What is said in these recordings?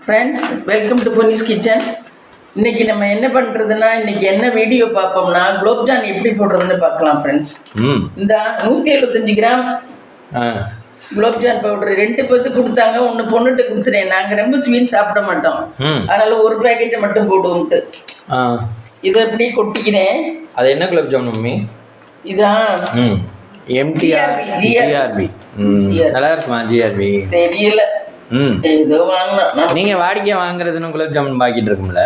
Friends, welcome to Ponni's kitchen. இன்னைக்கு நம்ம என்ன பண்ணுறதுன்னா, இன்னைக்கு என்ன வீடியோ பார்ப்போம்னா, குலோப்ஜான் எப்படி போடுறதுன்னு பார்க்கலாம் ஃப்ரெண்ட்ஸ். இந்த 175 கிராம் குலோப்ஜான் பவுடர் 2 பேருக்கு கொடுத்தாங்க, 1 பொண்ணுகிட்ட கொடுத்துட்டேன். நாங்கள் ரொம்ப ஸ்வீட் சாப்பிட மாட்டோம், அதனால ஒரு பேக்கெட்டை மட்டும் போடுவோம்ட்டு இதை எப்படி கொட்டிக்கிறேன். அது என்ன குலோப்ஜாம் மம்மி? இதான் ஜிஆர்பி. நல்லா இருக்குமா ஜிஆர்பி? தெரியல, ஏதோ வாங்கலாம். நீங்க வாடிக்கை வாங்குறதுன்னு குலோப் ஜாமுன் பாக்கெட் இருக்கும்ல,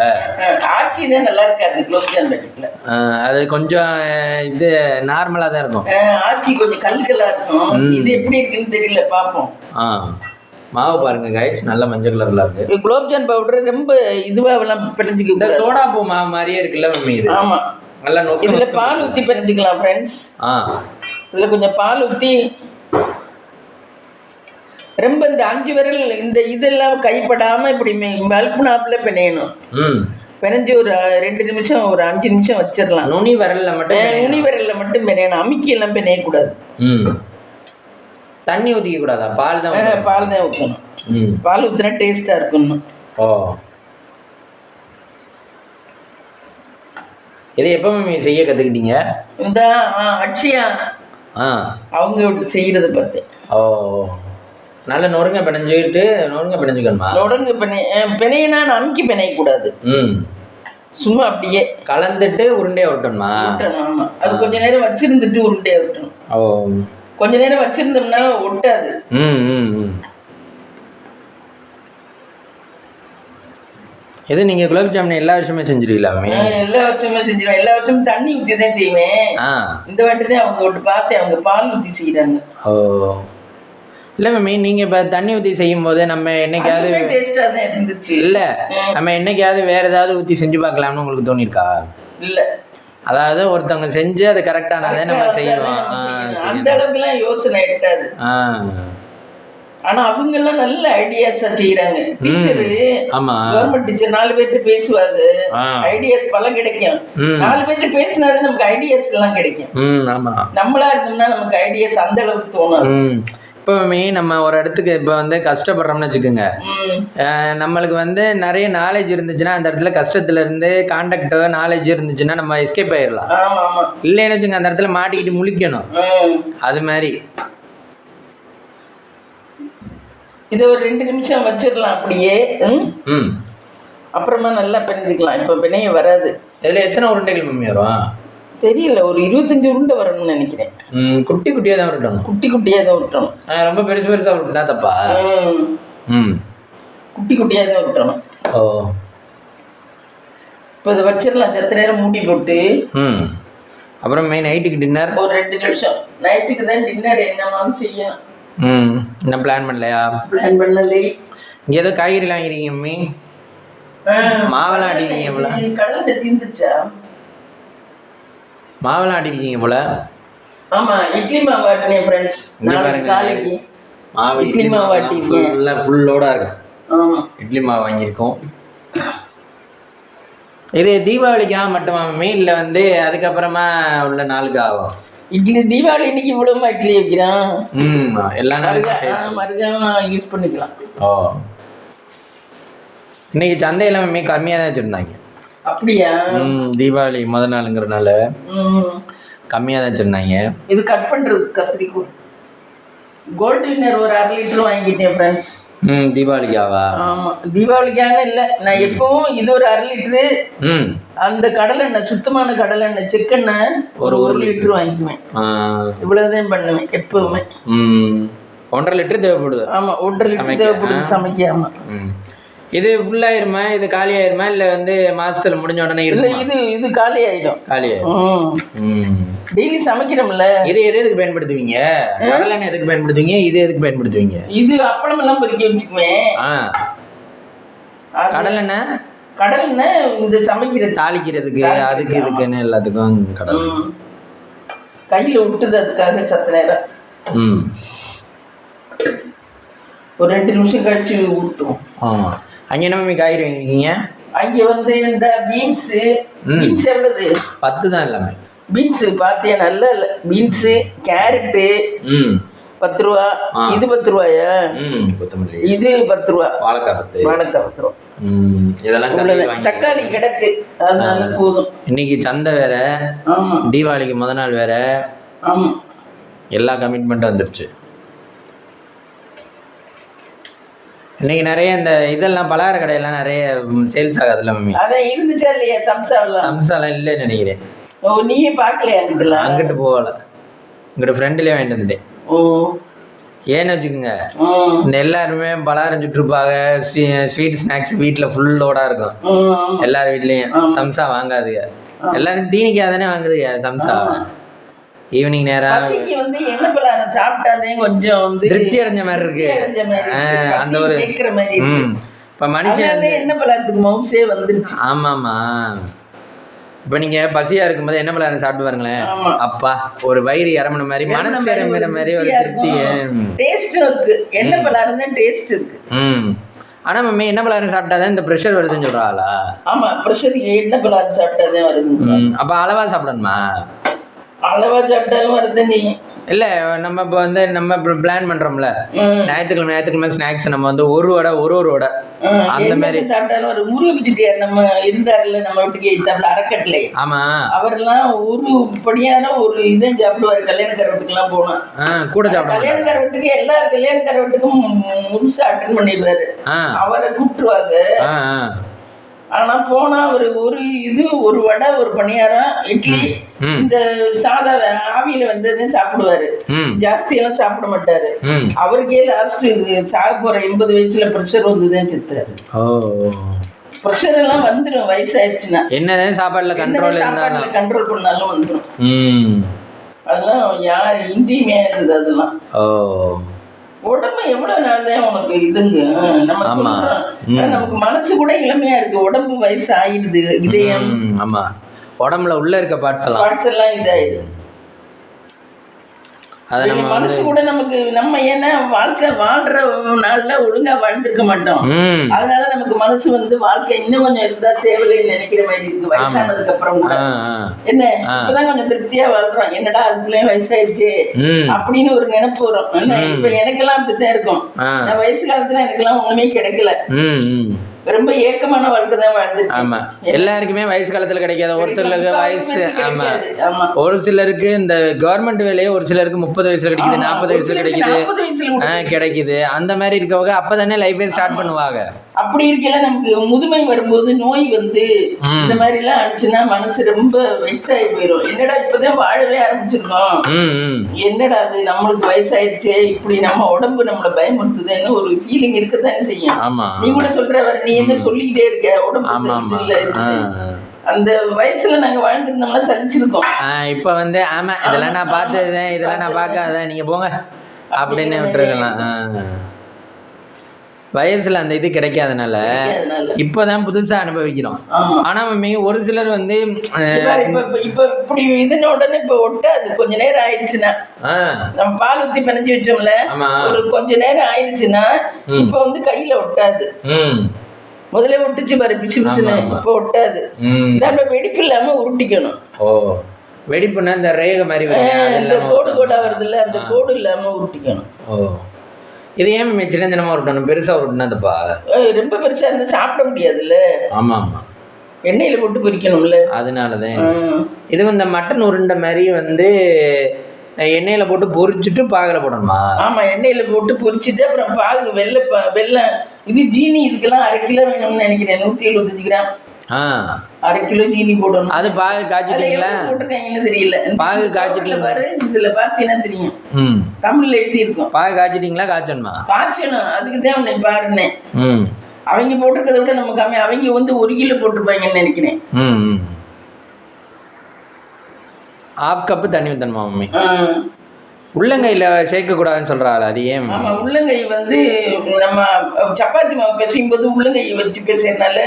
ஆச்சி தான் நல்லா இருக்காது குலோப் ஜாமுன் பாக்கெட்ல. அது கொஞ்சம் இது நார்மலா தான் இருக்கும். ஆச்சி கொஞ்சம் கல்கலா இருக்கும். இது எப்படி இருக்குன்னு தெரியல, பாப்போம். மாவு பாருங்க கைஸ், நல்ல மஞ்சள் கலர்ல இருக்கு. குலோப் ஜாமுன் பவுடர் ரொம்ப இதுவா எல்லாம் பிரிஞ்சுக்க. இந்த சோடா பூ மாவு மாதிரியே இருக்குல்ல மம்மி இது? ஆமா, நல்லா நோக்கி. இதுல பால் ஊத்தி பிரிஞ்சுக்கலாம் ஃப்ரெண்ட்ஸ். இதுல கொஞ்சம் பால் ஊத்தி ரொம்ப இந்த 5 விரல் இந்த இதெல்லாம் கைப்படாம இப்படி பல்புனாப்புல பிணையணும். பிணைஞ்சு ஒரு 2 நிமிஷம், ஒரு 5 நிமிஷம் வச்சிடலாம். நுனி விரல்ல மட்டும் பிணையணும், அமுக்கி எல்லாம் பிணையக்கூடாது. தண்ணி ஊற்றிக்க கூடாதா? பால் தான் ஊற்றணும். பால் ஊற்றினா டேஸ்டா இருக்கணும். இது எப்போ மம்மி செய்ய கற்றுக்கிட்டீங்க? இந்த அக்ஷயா அவங்க செய்யறத பார்த்தேன். நல்ல நொறுங்க பிணைஞ்சுக்கணுமா? பிணையினா அமுக்கி பிணையக்கூடாது, சும்மா அப்படியே கலந்துட்டு உருண்டையா விட்டணுமா? ஆமா, அது கொஞ்ச நேரம் வச்சிருந்துட்டு உருண்டையா விட்டணும். கொஞ்ச நேரம் வச்சிருந்தோம்னா ஒட்டாது. எது நீங்க குலோப் ஜாமுன் எல்லா வருஷமே செஞ்சிருவீங்களா? எல்லா வருஷமே செஞ்சிருவேன். எல்லா வருஷமும் தண்ணி ஊற்றி தான் செய்வேன். இந்த வாட்டி தான் அவங்க பார்த்தேன், அவங்க பால் ஊற்றி செய்யறாங்க. இல்லை மம்மி, நீங்கள் இப்போ தண்ணி ஊற்றி செய்யும் போது நம்ம என்னைக்காவது டேஸ்டாக தான் இருந்துச்சு. இல்லை, நம்ம என்னைக்காவது வேறு ஏதாவது ஊற்றி செஞ்சு பார்க்கலாம்னு உங்களுக்கு தோணிருக்கா? இல்லை, அதாவது ஒருத்தவங்க செஞ்சு அது கரெக்டானதை நம்ம செய்யணும். அந்த அளவுக்குலாம் யோசனை எடுத்தாது. ஆனா அவங்க எல்லாம் நல்ல ஐடியாஸா செய்யறாங்க. டீச்சரு, கவர்மெண்ட் டீச்சர் 4 பேர்கிட்ட பேசுவாங்க, ஐடியாஸ் பல கிடைக்கும். 4 பேர்கிட்ட பேசினாதான் நமக்கு ஐடியாஸ் எல்லாம் கிடைக்கும். நம்மளா இருந்தோம்னா நமக்கு ஐடியாஸ் அந்த அளவுக்கு தோணும். இப்போ நம்ம ஒரு இடத்துக்கு இப்போ வந்து கஷ்டப்படுறோம்னு வச்சுக்கோங்க, நம்மளுக்கு வந்து நிறைய நாலேஜ் இருந்துச்சுன்னா அந்த இடத்துல கஷ்டத்துல இருந்து கான்டாக்ட் நாலேஜ் இருந்துச்சுன்னா நம்ம எஸ்கேப் ஆயிடலாம். இல்லைன்னு வச்சுங்க, அந்த இடத்துல மாட்டிக்கிட்டு முழிக்கணும். அது மாதிரி இதை ஒரு 2 நிமிஷம் வச்சிடலாம் அப்படியே. அப்புறமா நல்லா பிணைஞ்சிக்கலாம். இப்போ பிணைய வராது. இதில் எத்தனை உருண்டைகள் மம்மி வரும் தெரியல, ஒரு 25 உருண்டை வரணும்னு நினைக்கிறேன். குட்டி குட்டியாக தான் விட்டணும். குட்டியாக தான் விட்டணும். ரொம்ப பெருசாக விட்டுனா தப்பா? குட்டியாக தான் விட்டணும். இப்போ இதை வச்சிடலாம், சத்த நேரம் மூடி போட்டு. அப்புறம் நைட்டுக்கு டின்னர் ஒரு 2 நிமிஷம். நைட்டுக்கு தான் டின்னர் என்னமாவது செய்யணும். என்ன பிளான் பண்ணலையா? பிளான் பண்ணலை. இங்கே ஏதோ காய்கறிலாம் வாங்கிறீங்க மம்மி? மாவெல்லாம் அடிக்கிறீங்க போல. கடலை தீர்ந்துச்சா? மாவெல்லாம் அடிக்கிறீங்க போல. ஆமா, இட்லி மாவு ஆட்டினேன் ஃப்ரெண்ட்ஸ். நாளைக்கு மாவு இட்லி மாவு ஆட்டினேன். ஃபுல்லோட இருக்கு. இட்லி மாவு வாங்கியிருக்கோம். இது தீபாவளிக்கா மட்டுமா மம்மி, இல்லை வந்து அதுக்கப்புறமா உள்ள நாளுக்கு ஆகும்? இட்லி தீபாவளி இன்னைக்கு இவ்வளவுமா இட்லி வைக்கிறான். எல்லா நாளும் மறுபடியும் யூஸ் பண்ணிக்கலாம். இன்னைக்கு சந்தையில மம்மி கம்மியாக தான் வச்சுருந்தாங்க. அப்படியா? தீபாவளி முதல் நாளுங்கிறனால கம்மியாக தான் வச்சுருந்தாங்க. இது கட் பண்ணுறது கத்திரிக்கோள். கோல்டு வின்னர் ஒரு 1/2 லிட்டர் வாங்கிட்டேன் ஃப்ரெண்ட்ஸ். தீபாவளிக்காவா? ஆமாம், தீபாவளிக்காக இல்லை, நான் எப்பவும் இது ஒரு 1/2 லிட்டரு. அந்த கடலெண்ணெய், சுத்தமான கடலெண்ணெய், செக்கெண்ணெய் ஒரு 1 லிட்டர் வாங்கிக்குவேன். இவ்வளவுதான் பண்ணுவேன் எப்பவுமே. 1.5 லிட்டர் தேவைப்படுது. ஆமாம், 1.5 லிட்டர் தேவைப்படுது சமைக்க. ஆமாம். இது ஃபுல்லாயிருமா, இது காலி ஆயிருமா, இல்லை வந்து மாசத்துல முடிஞ்ச உடனே இல்லை? இது காலி ஆயிடும். டெய்லி சமைக்கிறோம்ல. இது எதுக்கு பயன்படுத்துவீங்க? கடலெண்ணெய் எதுக்கு பயன்படுத்துவீங்க? இது எதுக்கு பயன்படுத்துவீங்க? இது அப்பளம் எல்லாம் பொரிக்க வச்சுக்குவேன். கடலெண்ணெய் இந்த சமைக்கிறது, தாளிக்கிறதுக்கு, அதுக்கு இதுக்குன்னு எல்லாத்துக்கும் கடல் கையில் விட்டுது. அதுக்காக சத்த நேரம் ஒரு 2 நிமிஷம் கழிச்சு விட்டுவோம். அங்கே என்ன மம்மி காய்கறி வாங்கிருக்கீங்க? அங்கே வந்து இந்த பீன்ஸு எவ்வளவு? 10 தான் எல்லாமே. பீன்ஸு பார்த்தியா? நல்ல பீன்ஸு, கேரட்டு, 10 ரூபா. இது 10 ரூபாயா? கொத்தமல்லி இது 10 ரூபா. வாழைக்காய் 10 ரூபா. இதெல்லாம் தக்காளி கிடக்கு, அதனால போதும். இன்னைக்கு சந்தை வேற, தீபாவளிக்கு முத நாள் வேற, எல்லா கமிட்மெண்ட்டும் வந்துருச்சு. இன்னைக்கு நிறைய இந்த இதெல்லாம் பலகார கடையெல்லாம் நிறைய சேல்ஸ் ஆகாதுல்ல மம்மி? அதான் இருந்துச்சா இல்லையா? சம்சாலாம் இல்லைன்னு நினைக்கிறேன். நீயே பார்க்கலையா? அங்கிட்டு போகல, இங்கிட்ட ஃப்ரெண்ட்லேயே வாங்கிட்டு வந்துட்டேன். ஏன்னு வச்சுக்கோங்க, இந்த எல்லாருமே பலகாரம் சுட்டுருப்பாங்க, ஸ்வீட் ஸ்நாக்ஸ் வீட்டில் ஃபுல்லோட இருக்கும். எல்லார் வீட்லேயும் சம்சா வாங்காதுங்க, எல்லாரும் தீனிக்காக தானே வாங்குதுங்க சம்சா. ஈவினிங் நேரம் வந்து என்ன பலகாரம் சாப்பிட்டாதே கொஞ்சம் திருப்தி அடைஞ்ச மாதிரி இருக்கு. அந்த ஒரு இப்போ மனுஷன் என்ன பலகாரத்துக்கு மவுசே வந்துருச்சு. ஆமாம்மா, இப்போ நீங்கள் பசியாக இருக்கும்போது என்ன பலகாரம் சாப்பிட்டு பாருங்களேன், அப்பா ஒரு வயிறு இறமின மாதிரி மனசு இறமிற மாதிரி ஒரு திருப்தி. டேஸ்டும் இருக்கு, என்ன பலகாரம் தான் டேஸ்ட் இருக்கு. ஆனால் மம்மி என்ன பலகாரம் சாப்பிட்டாதான் இந்த ப்ரெஷர் வருதுன்னு சொல்கிறாளா? ஆமாம், ப்ரெஷர் என்ன பலகாரம் சாப்பிட்டாதான் வருது. அப்போ அளவாக சாப்பிடணுமா? அளவா சாப்பிட்டாலும் வருது. நீ இல்லை, நம்ம இப்போ வந்து நம்ம பிளான் பண்ணுறோம்ல, ஞாயிற்றுக்கிழமை ஸ்நாக்ஸ் நம்ம வந்து ஒரு வடை அந்த மாதிரி சாப்பிட்டாலும் ஒரு முருகப்பிச்சிட்டியார் நம்ம இருந்தார்ல நம்ம வீட்டுக்கு எய்த்தாப்புல அறக்கட்டளை. ஆமாம், அவரெல்லாம் ஒரு படியான ஒரு இதான் சாப்பிடுவாரு. கல்யாணக்கார வீட்டுக்குலாம் போனா கூட சாப்பிடுவாங்க. கல்யாணக்கார வீட்டுக்கு எல்லா கல்யாணக்கார வீட்டுக்கும் முழுசா அட்டன் பண்ணிடுவாரு. அவரை கூப்பிட்டுருவாங்க. ஆனா போனா அவரு ஒரு வடை, ஒரு பணியாரம், இட்லி, இந்த சாதா ஆவியில வந்து சாப்பிடுவாரு. ஜாஸ்தி எல்லாம் சாப்பிட மாட்டாரு. அவருக்கே லாஸ்ட் சாக போற 80 வயசுல பிரஷர் வந்துதான் செத்தாரு. பிரஷர் எல்லாம் வந்துடும் வயசாயிடுச்சுன்னா. என்னதான் சாப்பாடுல கண்ட்ரோல் பண்ணாலும் வந்துடும். அதெல்லாம் யார் இன்றியமையாதது. அதெல்லாம் உடம்பு எவ்வளவு நாள் தான் உனக்கு இதுங்க நம்ம சொல்றோம். நமக்கு மனசு கூட இளமையா இருக்கு, உடம்பு வயசு ஆயிடுது. இதயம் ஆமா, உடம்புல உள்ள இருக்க பார்ட்ஸ் எல்லாம் இதாயிடுது. மனசு கூட நமக்கு நம்ம ஏன்னா வாழ்க்கை வாழ்ற நாள்ல ஒழுங்கா வாழ்ந்திருக்க மாட்டோம். அதனால நமக்கு மனசு வந்து வாழ்க்கை இன்னும் கொஞ்சம் இருந்தா தேவையில்லைன்னு நினைக்கிற மாதிரி இருக்கு. வயசானதுக்கு அப்புறம் கூட என்ன இப்பதான் கொஞ்சம் திருப்தியா வாழ்றோம். என்னடா அதுக்குள்ளேயும் வயசாயிருச்சு அப்படின்னு ஒரு நினைப்பு வரும். இப்ப எனக்கெல்லாம் அப்படித்தான் இருக்கும். நான் வயசு காலத்துல எனக்கெல்லாம் ஒண்ணுமே கிடைக்கல. ரொம்ப ஏக்கமான வாழ்க்கை தான் வாழ்ந்துட்டு. ஆமா, எல்லாருக்குமே வயசு காலத்துல கிடைக்காது. ஒருத்தருக்கு வயசு ஆமா, ஒரு சிலருக்கு இந்த கவர்மெண்ட் வேலையே ஒரு சிலருக்கு 30 வயசுல கிடைக்குது, 40 வயசுல கிடைக்குது. அந்த மாதிரி இருக்கவங்க அப்பதானே லைஃபே ஸ்டார்ட் பண்ணுவாங்க. அப்படி இருக்கல நமக்கு முதுமை வரும்போது நோய் வந்து இந்த மாதிரி எல்லாம் அடிச்சுன்னா மனசு ரொம்ப வெக்ஸாகி போயிடும். என்னடா இப்பதான் வாழவே ஆரம்பிச்சிருக்கோம், என்னடா அது நம்மளுக்கு வயசாயிருச்சே, இப்படி நம்ம உடம்பு நம்மள பயமுறுத்துதுன்னு ஒரு ஃபீலிங் இருக்கத்தானே செய்யும். நீ கூட சொல்ற நீ என்ன சொல்லிக்கிட்டே இருக்க, உடம்பு அந்த வயசுல நாங்க வாழ்ந்துருந்தோம்னா சலிச்சிருக்கோம். இப்ப வந்து ஆமா இதெல்லாம் நான் பார்த்ததுதான், இதெல்லாம் நான் பார்க்காத, நீங்க போங்க அப்படின்னு விட்டுருக்கலாம். வயசுல அந்த இது கிடைக்காதனால இப்பதான் புதுசா அனுபவிக்கிறோம். ஆனா ஒரு சிலர் வந்து இப்ப இப்படி இதுன்னு உடனே இப்ப ஒட்டாது. கொஞ்ச நேரம் ஆயிடுச்சுன்னா நம்ம பால் ஊத்தி பிணைஞ்சு வச்சோம்ல, ஒரு கொஞ்ச நேரம் ஆயிடுச்சுன்னா இப்ப வந்து கையில ஒட்டாது. முதல்ல ஒட்டுச்சு பாரு பிசு பிசுன்னு, இப்ப ஒட்டாது. நம்ம வெடிப்பு இல்லாம உருட்டிக்கணும். வெடிப்புன்னா இந்த ரேக மாதிரி கோடு கோடா வருது இல்ல, அந்த கோடு இல்லாம உருட்டிக்கணும். இது ஏன் சின்ன சின்னமா உருட்டணும், பெருசா உருட்டினதுப்பா? ரொம்ப பெருசா இருந்தா சாப்பிட முடியாதுல்ல. ஆமா ஆமா, எண்ணெயில போட்டு பொரிக்கணும்ல, அதனாலதான். இது இந்த மட்டன் உருண்டை மாதிரி வந்து எண்ணெயில போட்டு பொரிச்சுட்டு பாகுல போடணுமா? ஆமா, எண்ணெயில போட்டு பொரிச்சுட்டு அப்புறம் பாகு வெள்ளம் இது ஜீனி இதுக்கெல்லாம் 1/2 கிலோ வேணும்னு நினைக்கிறேன். 175 கிராம் 1/2 கிலோ ஜீனி போடணும். அது பாகு காய்ச்சிட்டீங்களா? போட்டிருக்காங்கன்னு தெரியல. பாகு காய்ச்சிட்டீங்க பாரு, இதுல பாத்தீங்கன்னா தெரியும், தமிழ்ல எழுதி இருக்கும். பாகு காய்ச்சிட்டீங்களா? காய்ச்சணுமா? காய்ச்சணும், அதுக்கு தான் உன்னை பாருன்னேன். அவங்க போட்டிருக்கதை விட நம்ம கம்மி. அவங்க வந்து 1 கிலோ போட்டிருப்பாங்கன்னு நினைக்கிறேன். 1/2 கப்பு தண்ணி ஊற்றணுமா மம்மி? உள்ளங்கையில் சேர்க்கக்கூடாதுன்னு சொல்கிறாள், அது ஏன்? ஆமாம், உள்ளங்கை வந்து நம்ம சப்பாத்தி மாவு பிசையும் போது உள்ளங்கை வச்சு பேசுறதுனால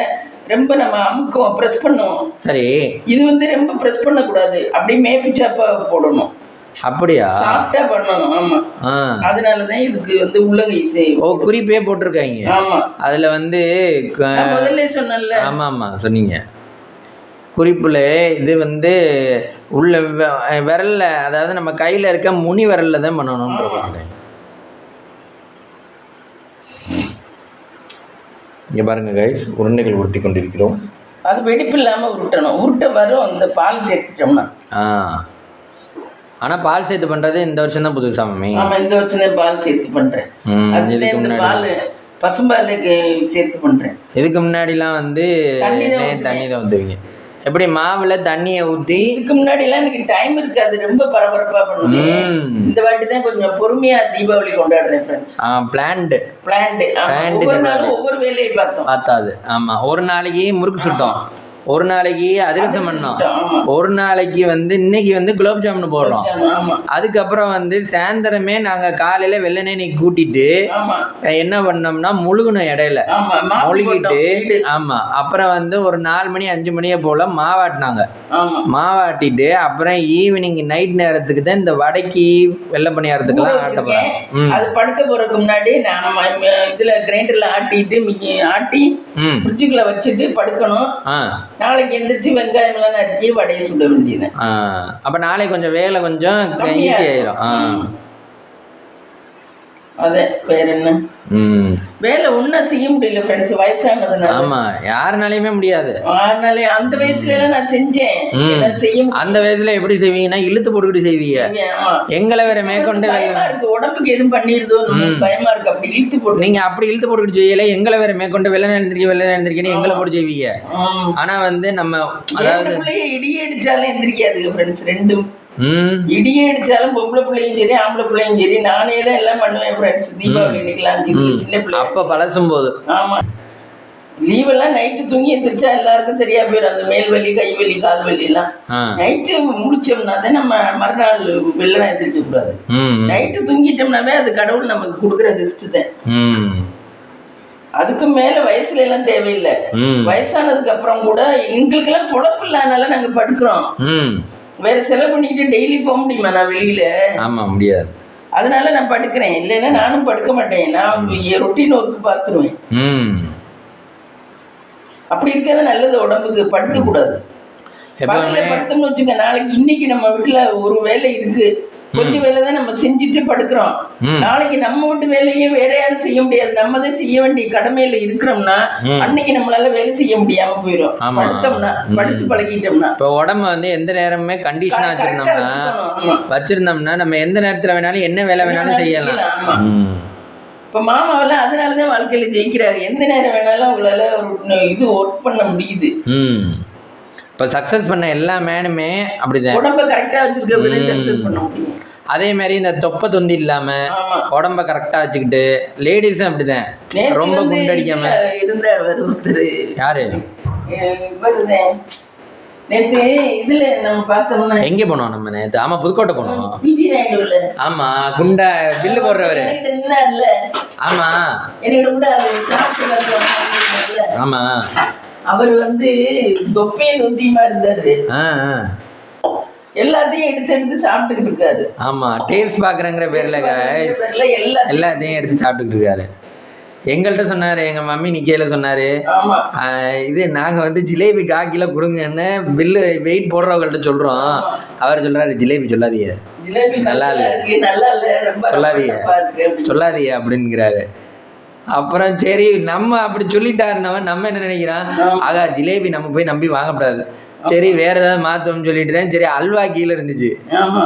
ரொம்ப நம்ம அமுக்கும், ப்ரெஸ் பண்ணுவோம். சரி, இது வந்து ரொம்ப ப்ரெஸ் பண்ணக்கூடாது, அப்படியே மேப்பி சாப்பா போடணும். அப்படியா? சாஃப்டா பண்ணணும். ஆமா, அதனாலதான் இதுக்கு வந்து உள்ளங்கை செய்யும். குறிப்பே போட்டிருக்காங்க. ஆமா, அதுல வந்து முதல்ல சொன்னல. ஆமா ஆமா சொன்னீங்க குறிப்புல. இது வந்து உள்ள விரல்ல, அதாவது நம்ம கையில இருக்க முனி விரல்ல தான் பண்ணணும். இங்கே பாருங்கள் கைஸ், உருண்டைகள் உருட்டி கொண்டிருக்கிறோம். அது வெடிப்பு இல்லாமல் உருட்டணும். உருட்ட வரும் இந்த பால் சேர்த்துட்டோம்னா. ஆனால் பால் சேர்த்து பண்ணுறது இந்த வருஷம் தான் புதுசா மம்மி? ஆமாம், இந்த வருஷம் தான் பால் சேர்த்து பண்ணுறேன். அதுல இந்த பால் பசும்பாலுக்கு சேர்த்து பண்ணுறேன். இதுக்கு முன்னாடிலாம் வந்து தண்ணி தான் ஊற்றுவீங்க. எப்படி மாவுல தண்ணியை ஊற்றி? இதுக்கு முன்னாடிலாம் எனக்கு டைம் இருக்காது, ரொம்ப பரபரப்பாக பண்ணுவேன். இந்த வாட்டி தான் கொஞ்சம் பொறுமையா தீபாவளி கொண்டாடுறேன் ஃப்ரெண்ட்ஸ். பிளான்டு ஒவ்வொரு நாளும் ஒவ்வொரு வேலையை பார்த்தாது. ஆமாம், ஒரு நாளைக்கு முறுக்கு சுட்டோம், ஒரு நாளைக்கு அதிரசம் பண்ணோம், ஒரு நாளைக்கு வந்து இன்னைக்கு வந்து குலோப் ஜாமுன் போடுறோம். அதுக்கப்புறம் வந்து சாயந்தரமே நாங்கள் காலையில் வெள்ளெண்ணெய் கூட்டிட்டு என்ன பண்ணோம்னா முழுகணும், இடையில முழுகிட்டு. ஆமாம், அப்புறம் வந்து ஒரு 4 மணி 5 மணியை போல் மாவாட்டினாங்க. மாவாட்டிட்டு அப்புறம் ஈவினிங் நைட் நேரத்துக்கு தான் இந்த வடைக்கு வெள்ளை பணியாரத்துக்குலாம் ஆட்டப்போம். அது படுக்க போறதுக்கு முன்னாடி இதுல கிரைண்டர்ல ஆட்டி ஃப்ரிட்ஜுக்குள்ள வச்சுட்டு படுக்கணும். நாளைக்கு எந்திரிச்சு வெங்காயம்லாம் நறுக்கி வடையை சுட வேண்டியது. அப்போ நாளைக்கு கொஞ்சம் வேலை கொஞ்சம் ஈஸி ஆயிரும். அதே வேற என்ன வேலை ஒன்றும் செய்ய முடியல ஃப்ரெண்ட்ஸ், வயசானதுனால. ஆமா, யாருனாலையுமே முடியாது. அந்த வயசுல எல்லாம் நான் செஞ்சேன். அந்த வயசுல எப்படி செய்வீங்கன்னா இழுத்து போட்டுக்கிட்டு செய்வீங்க. எங்களை வேற மேற்கொண்டு உடம்புக்கு எதுவும் பண்ணிருதோ பயமா இருக்கு, அப்படி இழுத்து போட்டு. நீங்க அப்படி இழுத்து போட்டுக்கிட்டு செய்யல, எங்களை வேற மேற்கொண்டு வெள்ளை எழுந்திருக்கேன்னு எங்களை போட்டு செய்வீங்க. ஆனா வந்து நம்ம அதாவது இடியே அடிச்சாலும் எந்திரிக்காதுங்க ஃப்ரெண்ட்ஸ். ரெண்டும் இடியே அடிச்சாலும் பொம்பளை பிள்ளையும் சரி ஆம்பளை பிள்ளையும் சரி நானே தான் எல்லாம் பண்ணுவேன் ஃப்ரெண்ட்ஸ். தீபாவளி அன்னைக்கெல்லாம் சின்ன பிள்ளை அப்ப பழசும் போது. ஆமா, லீவெல்லாம் நைட்டு தூங்கி எந்திரிச்சா எல்லாருக்கும் சரியா போயிடும். அந்த மேல் வலி, கை வலி, கால் வலி எல்லாம் நைட்டு முடிச்சோம்னா தான் நம்ம மறுநாள் வெள்ளனா எந்திரிக்க கூடாது. நைட்டு தூங்கிட்டோம்னாவே அது கடவுள் நமக்கு கொடுக்குற ரெஸ்ட் தான். அதுக்கு மேல வயசுல எல்லாம் தேவையில்லை. வயசானதுக்கு அப்புறம் கூட எங்களுக்கு எல்லாம் பொழப்பு இல்லாதனால நாங்க படுக்கிறோம். வேற செலவு பண்ணிக்கிட்டு டெய்லி போக முடியுமா நான் வெளியில? ஆமா, முடியாது. அதனால நான் படுக்கிறேன், இல்லைன்னா நானும் படுக்க மாட்டேன். நான் ரொட்டீன் ஒர்க் பார்த்துருவேன். அப்படி இருக்கிறது நல்லது உடம்புக்கு. படுக்க கூடாது. படுத்தோம்னு வச்சுக்க, நாளைக்கு இன்னைக்கு நம்ம வீட்டுல ஒரு வேலை இருக்கு, கொஞ்சம் வேலை தான் நம்ம செஞ்சுட்டு படுக்கிறோம். நாளைக்கு நம்ம வீட்டு வேலையே வேற யாரும் செய்ய முடியாது. நம்ம தான் செய்ய வேண்டிய கடமையில இருக்கிறோம்னா அன்னைக்கு நம்மளால வேலை செய்ய முடியாம போயிடும். படுத்தோம்னா, படுத்து பழகிட்டோம்னா. இப்போ உடம்ப வந்து எந்த நேரமே கண்டிஷனா வச்சிருந்தோம்னா நம்ம எந்த நேரத்துல வேணாலும் என்ன வேலை வேணாலும் செய்யலாம். இப்ப மாமாவெல்லாம் அதனாலதான் வாழ்க்கையில ஜெயிக்கிறாரு. எந்த நேரம் வேணாலும் அவங்களால ஒரு இது ஒர்க் பண்ண முடியுது. இப்போ சக்ஸஸ் பண்ண எல்லா மேனுமே அப்படிதான் உடம்ப கரெக்டாக வச்சுருக்க சக்ஸஸ் பண்ண முடியும். அதே மாதிரி இந்த தொப்பை தொந்தி இல்லாமல் உடம்ப கரெக்டாக வச்சுக்கிட்டு லேடிஸும் அப்படிதான் ரொம்ப குண்டடிக்காம இருந்தார் ஒருத்தர். யாரு? நேற்று இதுல நம்ம பார்த்தோம்னா எங்கே போனோம் நம்ம நேற்று? ஆமாம், புதுக்கோட்டை போனோம். பிஜி நாயுடுல. ஆமாம், குண்டா பில்லு போடுறவரு. ஆமாம், ஆமாம், அவர் வந்து தொப்பையை நொந்தியமா இருந்தாரு. எல்லாத்தையும் எடுத்து எடுத்து சாப்பிட்டுக்கிட்டு இருக்காரு. ஆமா, டேஸ்ட் பாக்குறங்கிற பேர்ல எல்லாத்தையும் எடுத்து சாப்பிட்டுக்கிட்டு இருக்காரு. எங்கள்கிட்ட சொன்னாரு, எங்க மம்மி நிக்கையில சொன்னாரு, இது நாங்க வந்து ஜிலேபி 1/4 கிலோ கொடுங்கன்னு பில்லு வெயிட் போடுறவங்கள்ட்ட சொல்றோம். அவர் சொல்றாரு, ஜிலேபி சொல்லாதீங்க, நல்லா இல்ல, சொல்லாதீங்க அப்படின்னுங்கிறாரு. அப்புறம் சரி நம்ம அப்படி சொல்லிட்டாருனவன் நம்ம என்ன நினைக்கிறான், ஆகா ஜிலேபி நம்ம போய் நம்பி வாங்கக்கூடாது, சரி வேற ஏதாவது மாத்தோம்னு சொல்லிட்டு தான் சரி அல்வா கீழே இருந்துச்சு,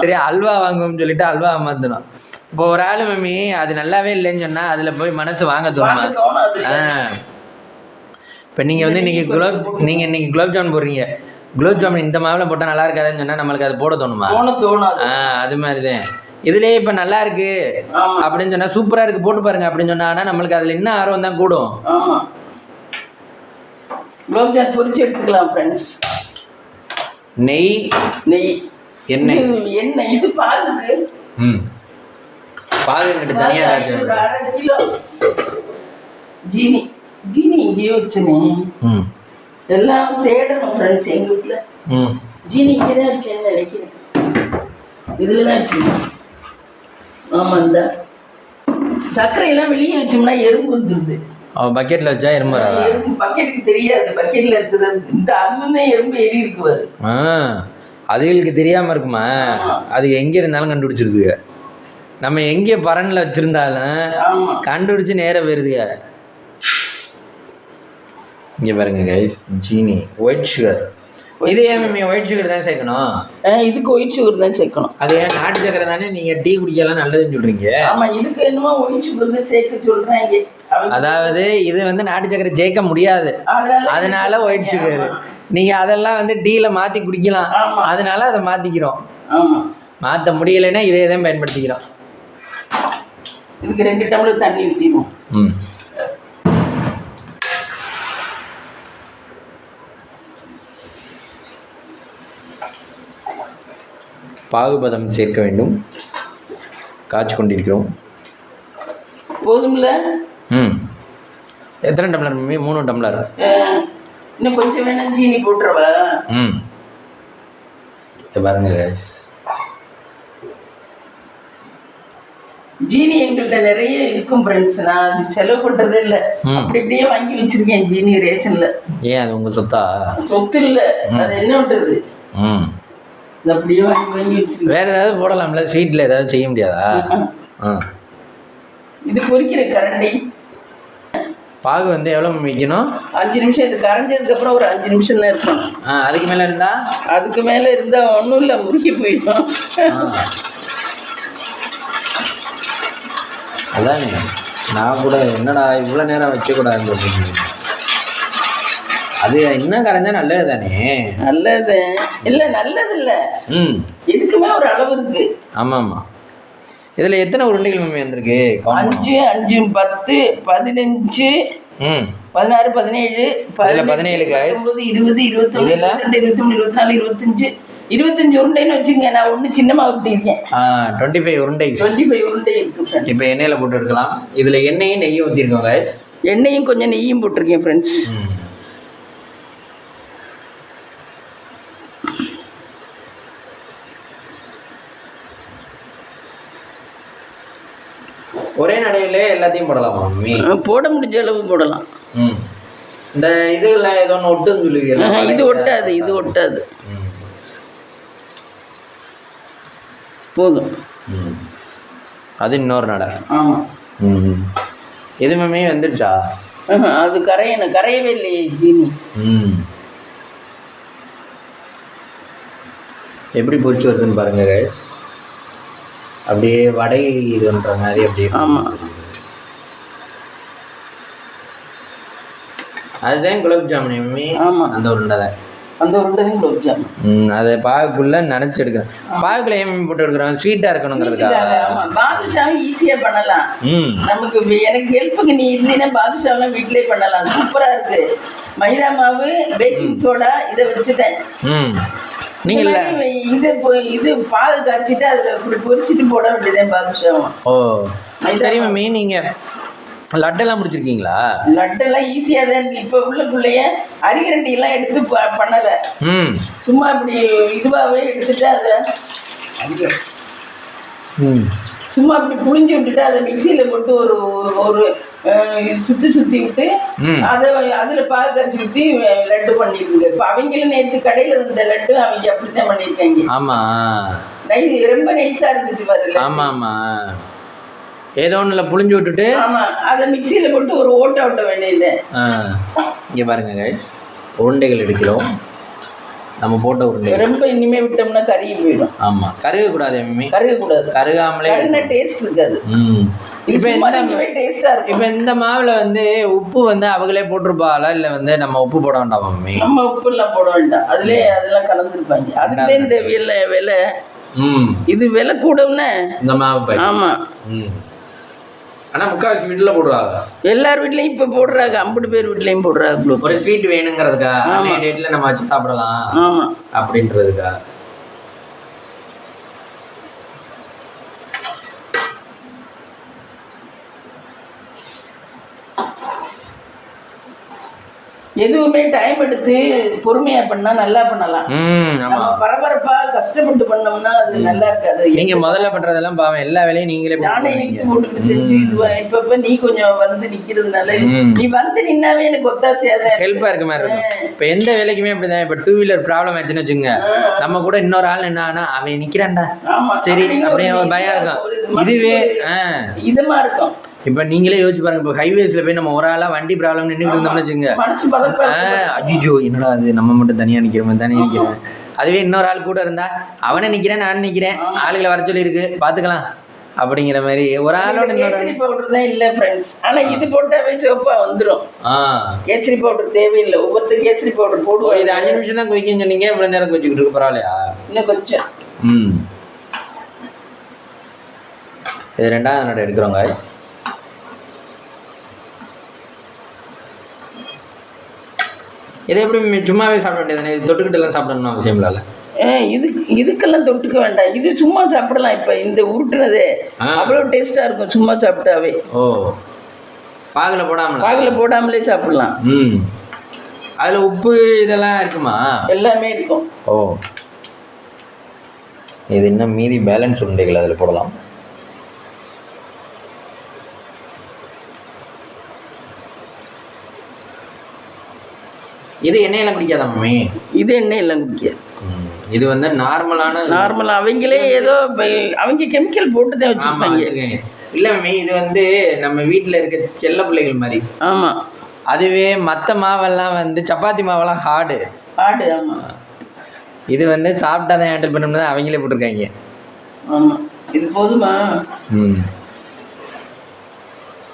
சரி அல்வா வாங்குவோம்னு சொல்லிட்டு அல்வா மாத்தணும். இப்போ ஒரு ஆளு மம்மி அது நல்லாவே இல்லைன்னு சொன்னா அதுல போய் மனசு வாங்க தோணுமா? இப்போ நீங்க வந்து இன்னைக்கு குலோப் ஜாமுன் போடுறீங்க, குலோப் ஜாமுன் இந்த மாவுல போட்டா நல்லா இருக்காதுன்னு சொன்னா நம்மளுக்கு அது போட தோணுமா? அது மாதிரிதான் இதுலயே இப்ப நல்லா இருக்கு அப்படின்னு சொன்னா சூப்பரா இருக்கு போட்டு பாருங்க அப்படின்னு சொன்னா நம்மளுக்கு அதுல இன்னும் ஆர்வம் தான் கூடும். குலோப் ஜாமுன் பொரிச்சு எடுத்துக்கலாம் ஃப்ரெண்ட்ஸ். நெய் எண்ணெய் இது பாலுக்கு பாகு தனியா 1/2 கிலோ ஜீனி இங்கேயே வச்சுனே எல்லாம் தேடணும் ஃப்ரெண்ட்ஸ். எங்க வீட்டுல ஜீனி இங்கேதான் வச்சேன்னு நினைக்கிறேன், இதுலதான் வச்சுக்கணும். ஆமா, இந்த சர்க்கரையெல்லாம் வெளியே வச்சோம்னா எறும்பு வந்துருது. பக்கெட்ல வச்சா எறும்பு பக்கெட்டுக்கு தெரியாது, பக்கெட்ல இருக்குது இந்த அதுதான் எறும்பு ஏறி இருக்குவாரு. அதுகளுக்கு தெரியாம இருக்குமா? அது எங்க இருந்தாலும் கண்டுபிடிச்சிருதுங்க. நம்ம எங்கே பரன்ல வச்சிருந்தாலும் கண்டுபிடிச்சு நேரம் போயிருதுங்க. இங்கே பாருங்க கைஸ், ஜீனி ஒயிட் சுகர். இது ஏன் மேம் ஒயிட் சுகர் தான் சேர்க்கணும்? இதுக்கு ஒயிட் சுகர் தான் சேர்க்கணும். அது ஏன் நாட்டு சக்கரை தானே? நீங்கள் டீ குடிக்கலாம் நல்லதுன்னு சொல்கிறீங்க. ஆமாம், இதுக்கு என்னமோ ஒயிட் சுகர் தான் சேர்க்க சொல்கிறாங்க. அதாவது இது வந்து நாட்டு சக்கரை சேர்க்க முடியாது, அதனால ஒயிட் சுகர். நீங்கள் அதெல்லாம் வந்து டீயில் மாற்றி குடிக்கலாம், அதனால அதை மாற்றிக்கிறோம். ஆமாம், மாற்ற முடியலைன்னா இதே தான் பயன்படுத்திக்கிறோம். இதுக்கு 2 டம்ளர் தண்ணி ஊற்றிடுவோம். பாகுபதம் சேர்க்க வேண்டும். காய்ச்சி கொண்டிருக்கிறோம். போதும்ல? எத்தனை டம்ளர் மம்மி? 3 டம்ளர். இன்னும் கொஞ்சம் வேணா ஜீனி போட்டுறவா? பாருங்க ஜீனி எங்கள்கிட்ட நிறைய இருக்கும் ஃப்ரெண்ட்ஸ். நான் செலவு பண்றதே இல்லை, அப்படி இப்படியே வாங்கி வச்சிருக்கேன் ஜீனி ரேஷன்ல. ஏன் அது உங்க சொத்தா? சொத்து இல்லை, அது என்ன பண்றது, அப்படியே வாங்கி வச்சிருக்கேன். வேற ஏதாவது போடலாம்ல, ஸ்வீட்ல ஏதாவது செய்ய முடியாதா? இது பொரிக்கிற கரண்டி. பாகு வந்து எவ்வளோ வைக்கணும்? 5 நிமிஷம். இது கரைஞ்சதுக்கு அப்புறம் ஒரு 5 நிமிஷம் தான் இருக்கும். அதுக்கு மேலே இருந்தா? அதுக்கு மேலே இருந்தால் ஒன்றும் இல்லை, முறுக்கி போயிடும். அதானே நான் கூட என்னடா இவ்வளோ நேரம் வைக்கக்கூடாதுன்னு சொல்றீங்க. அது இன்னும் கரைஞ்சா நல்லது தானே? நல்லது இல்லை, நல்லது இல்லை. எதுக்குமே ஒரு அளவு இருக்கு. ஆமாம் ஆமாம். இதில் எத்தனை உருண்டைகள் மம்மி வந்திருக்கு? 5 5 10 15 16 17 17 19 20 21 22 23 24 25 உருண்டைன்னு வச்சுங்க. நான் ஒன்று சின்னமாக விட்டுருக்கேன். 25 உருண்டை. 25 உருண்டை இருக்கு. இப்போ எண்ணெயில் போட்டு எடுக்கலாம். இதில் எண்ணெயும் நெய்யும் ஊற்றிருக்கோங்க. எண்ணெயும் கொஞ்சம் நெய்யும் போட்டிருக்கேன் ஃப்ரெண்ட்ஸ். ஒரே நடையிலே எல்லாத்தையும் போடலாமா மம்மி? போட முடிஞ்ச அளவு போடலாம். இந்த இதுல ஏதோ ஒன்று ஒட்டுன்னு சொல்லுவீங்க. இது ஒட்டாது, இது ஒட்டாது. போதும். அது இன்னொரு நடை. ஆமாம். எது மம்மி வந்துடுச்சா? அது கரையணும், கரையவே இல்லையே ஜீனி. எப்படி பொரிச்சு வருதுன்னு பாருங்க. அப்படியே வடை இதுன்ற மாதிரி அப்படியே. ஆமாம், அதுதான் குலோப் ஜாமுன் மம்மி. ஆமாம், அந்த உருண்டை தான். அந்த உருண்டை தான் குலோப் ஜாமுன். அதை பாகுக்குள்ளே நினச்சி எடுக்கிறேன். பாகுக்குள்ள ஏன் போட்டு எடுக்கிறோம்? ஸ்வீட்டாக இருக்கணுங்கிறதுக்காக. பாதுஷாவும் ஈஸியாக பண்ணலாம். நமக்கு எனக்கு ஹெல்ப்புக்கு நீ இருந்தீங்கன்னா பாதுஷாவெல்லாம் வீட்டிலே பண்ணலாம். சூப்பராக இருக்கு. மைதா மாவு, பேக்கிங் சோடா இதை வச்சுட்டேன். நீங்கள் இது பால் காய்ச்சிட்டு அதில் இப்படி பொரிச்சிட்டு போட வேண்டியதேன் பாதுஷாவும். ஓ சரி மம்மி. நீங்கள் லட்டெல்லாம் முடிச்சிருக்கீங்களா? லட்டெல்லாம் ஈஸியாக தான் இருக்கு. இப்போ உள்ள பிள்ளைய அரிகரண்டியெல்லாம் எடுத்து பண்ணலை. சும்மா இப்படி இதுவாகவே எடுத்துட்டு அதை சும்மா இப்படி புழிஞ்சு விட்டுட்டு அதை மிக்சியில் போட்டு ஒரு ஒரு சுற்றி விட்டு அதை அதில் பால் கரைச்சி ஊற்றி லட்டு பண்ணிடுங்க. இப்போ அவங்களும் நேற்று கடையில் இருந்த லட்டு அவங்க அப்படித்தான் பண்ணியிருக்காங்க. ஆமாம், ரொம்ப நைஸாக இருந்துச்சு பாருங்க. ஆமாம் ஆமாம். ஏதோ ஒன்றில் புழிஞ்சு விட்டுட்டு ஆமாம் அதை மிக்சியில் போட்டு ஒரு ஓட்ட வேண்டியது. இங்கே பாருங்க, உருண்டைகள் எடுக்கிறோம். நம்ம போட்ட உருண்டை ரொம்ப இனிமேல் விட்டோம்னா கருகி போயிடும். ஆமாம், கருகக்கூடாது மம்மி. கருகக்கூடாது, கருகாமலே டேஸ்ட் இருக்காது. இப்போ டேஸ்ட்டாக இருக்கும். இப்போ இந்த மாவில் வந்து உப்பு வந்து அவங்களே போட்டிருப்பாளா இல்லை வந்து நம்ம உப்பு போட வேண்டாம் மம்மி? நம்ம உப்புலாம் போட வேண்டாம், அதுலேயே அதெல்லாம் கலந்துருப்பாங்க. அதுக்குதான் இந்த விலை. இது விலை கூடவுன்னு இந்த மாவு. ஆமாம். ஆனால் முக்கால்வாசி வீட்டில் போடுறாங்க. எல்லார் வீட்லையும் இப்போ போடுறாங்க. 50 பேர் வீட்லையும் போடுறாங்க. ஒரு ஸ்வீட் வேணுங்கிறதுக்கா, டேட்டில் நம்ம வச்சு சாப்பிடலாம். ஆமாம், அப்படின்றதுக்கா. எதுவுமே டைம் எடுத்து பொறுமையா பண்ணா நல்லா பண்ணலாம். நம்ம பரபரப்பா கஷ்டப்பட்டு பண்ணோம்னா அது நல்லா இருக்காது. நீங்க முதல்ல பண்றதெல்லாம் பாவம், எல்லா வேலையும் நீங்களே நானே இழுத்து போட்டு செஞ்சு இப்ப நீ கொஞ்சம் வந்து நிக்கிறதுனால நீ வந்து நின்னாவே எனக்கு ஒத்தாசையா தான் ஹெல்ப்பா இருக்க மாதிரி இருக்கும். இப்ப எந்த வேலைக்குமே அப்படிதான். இப்ப 2 வீலர் ப்ராப்ளம் ஆயிடுச்சுன்னு வச்சுங்க, நம்ம கூட இன்னொரு ஆள் என்ன அவன் நிக்கிறான்டா சரி அப்படின்னு ஒரு பயம் இருக்கும். இதுவே இதமா இருக்கும். இப்போ நீங்களே யோசிச்சு பாருங்க, இப்போ ஹைவேஸில் போய் நம்ம ஒரு ஆளாக வண்டி ப்ராப்ளம் நின்றுட்டு இருந்தோம்னு வச்சுங்க, மனசு பதப்பா அஜிஜோ என்னடா அது நம்ம மட்டும் தனியாக நிற்கிறோம் தனியாக நிற்கிறேன். அதுவே இன்னொரு ஆள் கூட இருந்தா அவனை நிற்கிறேன் நான் நிற்கிறேன் ஆளுகளை வர சொல்லியிருக்கு பார்த்துக்கலாம் அப்படிங்கிற மாதிரி ஒரு ஆளோட கேசரி பவுடர் தான் இல்லை ஃப்ரெண்ட்ஸ். ஆனால் இது போட்டாவே சிவப்பா வந்துடும். கேசரி பவுடர் தேவையில்லை, ஒவ்வொருத்தர் கேசரி பவுடர் போடுவோம். இது 5 நிமிஷம் தான் கொதிக்குன்னு சொன்னீங்க, இவ்வளோ நேரம் கொதிச்சுக்கிட்டு இருக்கு, பரவாயில்லையா? இன்னும் கொஞ்சம். இது 2வது நோட் எடுக்கிறோங்க. இதை எப்படி சும்மாவே சாப்பிட வேண்டியதானே? இது தொட்டுக்கிட்டு எல்லாம் சாப்பிடணும் அவசியம் இல்லை. இதுக்கெல்லாம் தொட்டுக்க வேண்டாம், இது சும்மா சாப்பிடலாம். இப்போ இந்த உருட்டுனதே அவ்வளோ டேஸ்டா இருக்கும் சும்மா சாப்பிட்டாவே. ஓ, பாகில் போடாமலே சாப்பிடலாம். அதில் உப்பு இதெல்லாம் இருக்குமா? எல்லாமே இருக்கும். ஓ, இது இன்னும் மீதி பேலன்ஸ் உருண்டைகள் அதில் போடலாம். இது எண்ணெயெல்லாம் குடிக்காதா மம்மி? இது எண்ணெயெல்லாம் குடிக்காது. இது வந்து நார்மலாக அவங்களே ஏதோ அவங்க கெமிக்கல் போட்டு தான் வச்சுருப்பாங்க. இல்லை மம்மி, இது வந்து நம்ம வீட்டில் இருக்க செல்ல பிள்ளைகள் மாதிரி. ஆமாம். அதுவே மற்ற மாவெல்லாம் வந்து சப்பாத்தி மாவெல்லாம் ஹார்டு. ஆமாம். இது வந்து சாப்பிட்டா தான் ஹேண்டில் பண்ணணும்னு தான் அவங்களே போட்டிருக்காங்க. ஆமாம். இது போதுமா?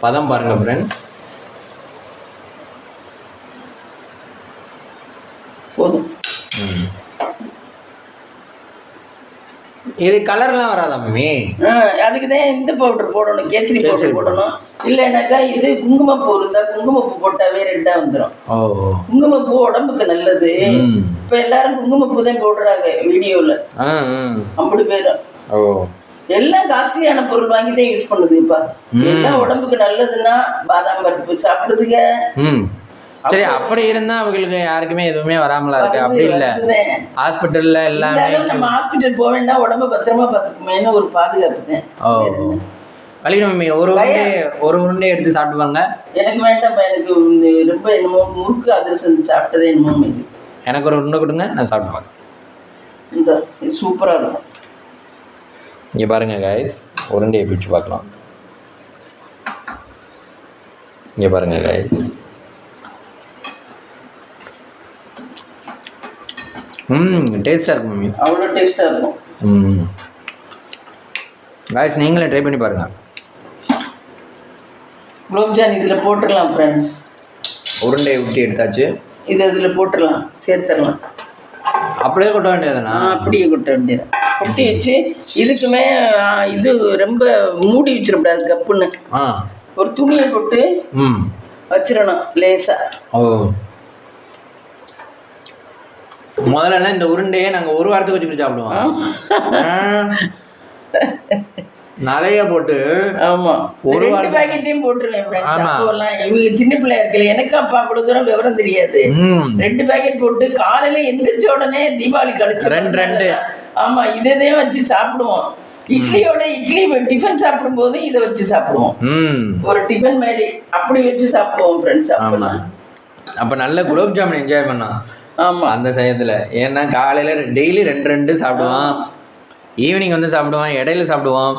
பதம் பாருங்க ஃப்ரெண்ட்ஸ், போதும். இது கலர்லாம் வராதா மம்மி? அதுக்கு தான் இந்த பவுடர் போடணும், கேசரி பவுடர் போடணும். இல்லைனாக்கா இது குங்குமப்பூ இருந்தால் குங்குமப்பூ போட்டாவே ரெட்டாக வந்துடும். குங்குமப்பூ உடம்புக்கு நல்லது. இப்போ எல்லாரும் குங்குமப்பூ தான் போடுறாங்க வீடியோவில். அப்படி பேரும் எல்லாம் காஸ்ட்லியான பொருள் வாங்கி தான் யூஸ் பண்ணுது. இப்போ எல்லாம் உடம்புக்கு நல்லதுன்னா பாதாம் பருப்பு சாப்பிடுதுங்க. சரி, அப்படி இருந்தா அவங்களுக்கு யாருக்குமே எதுவுமே வராமலா இருக்கு. அப்படி இல்ல, ஹாஸ்பிட்டல்ல எல்லாமே நம்ம ஹாஸ்பிட்டல் போக வேண்டாம், உடம்ப பத்திரமா பார்த்துக்குமேன்னு ஒரு பாதுகாப்பு தான். மம்மி ஒரு உருண்டை எடுத்து சாப்பிடுவாங்க. எனக்கு வேண்டாம், எனக்கு ரொம்ப என்னமோ முறுக்கு அதிரசம் சாப்பிட்டதே என்னமோ. எனக்கு ஒரு உருண்டை கொடுங்க, நான் சாப்பிடுவேன். இந்த சூப்பரா இருக்கும். இங்க பாருங்க கைஸ், உருண்டையை பிடிச்சு பார்க்கலாம். இங்க பாருங்க கைஸ், டேஸ்டா இருக்கும் மம்மி, அவ்வளோ டேஸ்டா இருக்கும். கைஸ் நீங்களே ட்ரை பண்ணி பாருங்க. குலோப்ஜான் இதில் போட்டுடலாம் ஃப்ரெண்ட்ஸ். உருண்டையை ஊட்டி எடுத்தாச்சு, இது இதில் போட்டுடலாம், சேர்த்துடலாம். அப்படியே கொட்ட வேண்டியதுனா? அப்படியே கொட்ட வேண்டியது. கொட்டி வச்சு இதுக்குமே இது ரொம்ப மூடி வச்சிடக்கூடாது, கப்புன்னு ஒரு துணியை போட்டு வச்சிடணும் லேசா. முதல்ல இந்த உருண்டையே நாங்கள் ஒரு வாரத்துக்கு வச்சுக்கிட்டு சாப்பிடுவோம். நிறைய போட்டு. ஆமா, ஒரு 2 பாக்கெட்டையும் போட்டுருவேன். இவங்க சின்ன பிள்ளையா இருக்கல, எனக்கு அப்பா அவ்வளவு தூரம் விவரம் தெரியாது. 2 பாக்கெட் போட்டு காலையில எந்திரிச்ச உடனே தீபாவளி கழிச்சு 2. ஆமா, இதையும் வச்சு சாப்பிடுவோம். இட்லியோட இட்லி டிஃபன் சாப்பிடும் போது இதை வச்சு சாப்பிடுவோம். ஒரு டிஃபன் மாதிரி அப்படி வச்சு சாப்பிடுவோம் ஃப்ரெண்ட்ஸ். அப்ப நல்ல குலோப் ஜாமுன் என்ஜாய் பண்ணோம். ஆமா, அந்த சமயத்துல. ஏன்னா காலையில டெய்லி 2 சாப்பிடுவான், ஈவினிங் வந்து சாப்பிடுவான், இடையில சாப்பிடுவான்.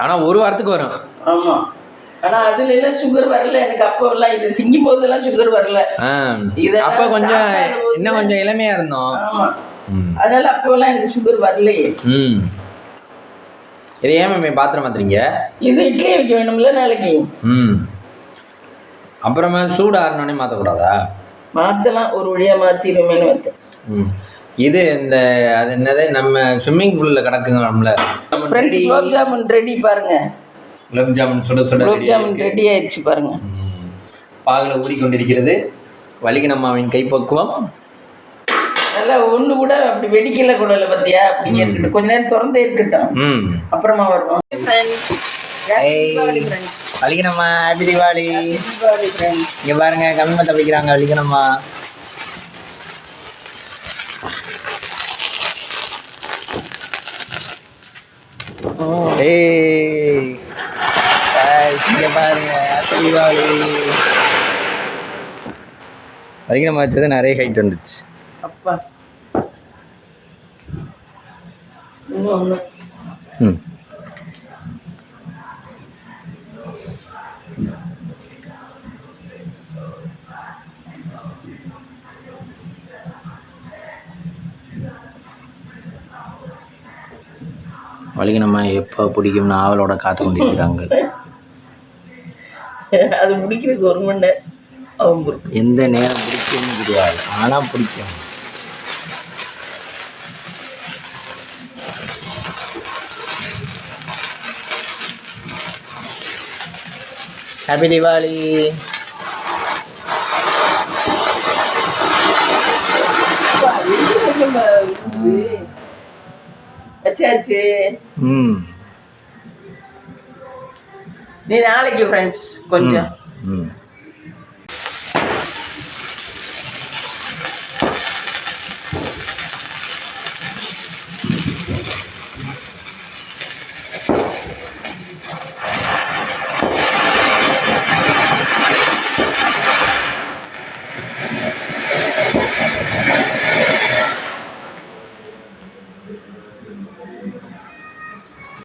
ஆனா ஒரு வாரத்துக்கு வரும். ஆமா, ஆனா அதுல எல்லாம் சுகர் வரல எனக்கு. அப்போ எல்லாம் இது திங்கும் போதெல்லாம் சுகர் வரல. அப்ப கொஞ்சம் இன்னும் கொஞ்சம் இளமையா இருந்தோம். ஆமா, அதனால அப்போ எல்லாம் எனக்கு சுகர் வரலையே. இது ஏன் மேம் பாத்திரம் மாத்துறீங்க? இது இட்லி வைக்க வேணும்ல நாளைக்கு. அப்புறமா சூடு ஆறணுன்னே மாற்றக்கூடாதா? மாற்றலாம், ஒரு வழியாக மாற்றிடுமேனு வைத்தேன். இது இந்த அது என்னது நம்ம ஸ்விம்மிங் பூலில் கிடக்குங்களா? குலோப் ஜாமுன் ரெடி பாருங்க. குலோப் ஜாமுன் சுட சுட குலோப் ஜாமுன் ரெடி ஆயிடுச்சு பாருங்க. பாகில் ஊறிக்கொண்டிருக்கிறது வலிகனம்மாவின் கைப்பக்குவம். நல்லா ஒன்று கூட அப்படி வெடிக்கல கூடல பத்தியா, அப்படி இருக்கட்டும், கொஞ்ச நேரம் திறந்தே இருக்கட்டும், அப்புறமா வருவோம். வலிகனம்மா ஹாப்பி தீபாவளி. இங்க பாருங்க கம்மிமத்தை வைக்கிறாங்க வலிகனம்மா. இங்க பாருங்க ஹாப்பி தீபாவளி. வலிகனம்மா வச்சது நிறைய ஹைட் வந்துச்சு. அப்பா வலிக்கு நம்ம எப்போ பிடிக்கும்னு ஆவலோட காத்து கொண்டிருக்கிறாங்க. அது பிடிக்கிறதுக்கு 1 மணி நேரம் ஆகும். எந்த நேரம் பிடிக்கும்னு தெரியாது, ஆனால் பிடிக்கும். ஹாப்பி தீபாவளி. நீ நாளைக்கு ஃப்ரெண்ட்ஸ் கொஞ்சம்